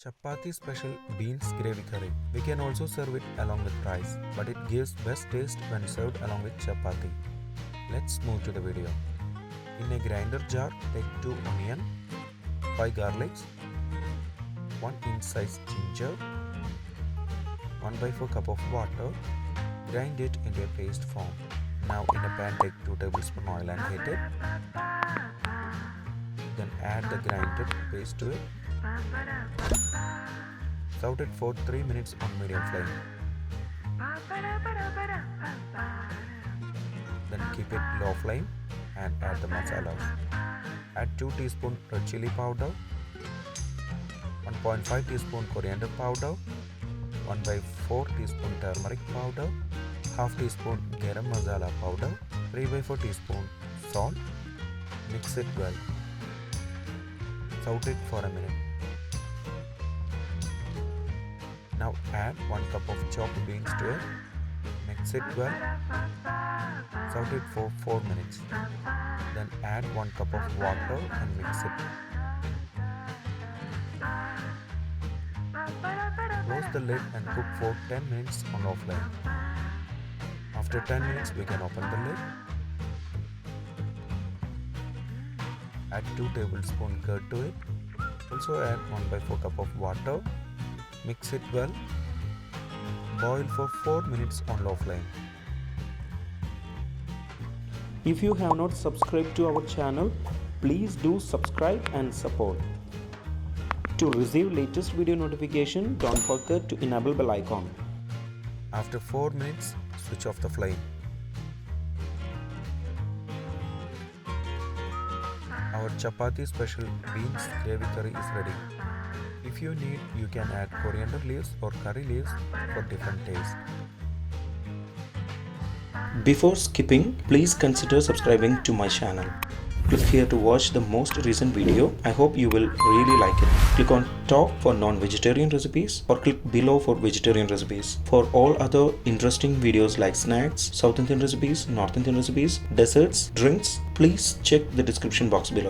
Chapathi special beans gravy curry. We can also serve it along with rice, but it gives best taste when served along with chapati. Let's move to the video. In a grinder jar, take 2 onion, 5 garlics, 1 inch size ginger, 1/4 cup of water. Grind it into a paste form. Now in a pan, take 2 tablespoons oil and heat it. Then add the grinded paste to it. Saute it for 3 minutes on medium flame. Then keep it low flame and add the masalas. Add 2 teaspoons red chilli powder, 1.5 teaspoon coriander powder, 1/4 teaspoon turmeric powder, half teaspoon Garam Masala powder, 3/4 teaspoon salt. Mix it well. Saute it for a minute. Now add 1 cup of chopped beans to it. Mix it well. Saute it for 4 minutes. Then add 1 cup of water and mix it. Close the lid and cook for 10 minutes on low flame. After 10 minutes, we can open the lid. Add 2 tablespoons curd to it. Also add 1/4 cup of water. Mix it well. Boil for 4 minutes on low flame. If you have not subscribed to our channel, please do subscribe and support. To receive latest video notification, don't forget to enable bell icon. After 4 minutes, switch off the flame. Our chapati special beans gravy curry is ready. If you need, you can add coriander leaves or curry leaves for different taste. Before skipping, please consider subscribing to my channel. Click here to watch the most recent video. I hope you will really like it. Click on top for non-vegetarian recipes or click below for vegetarian recipes. For all other interesting videos like snacks, South Indian recipes, North Indian recipes, desserts, drinks, please check the description box below.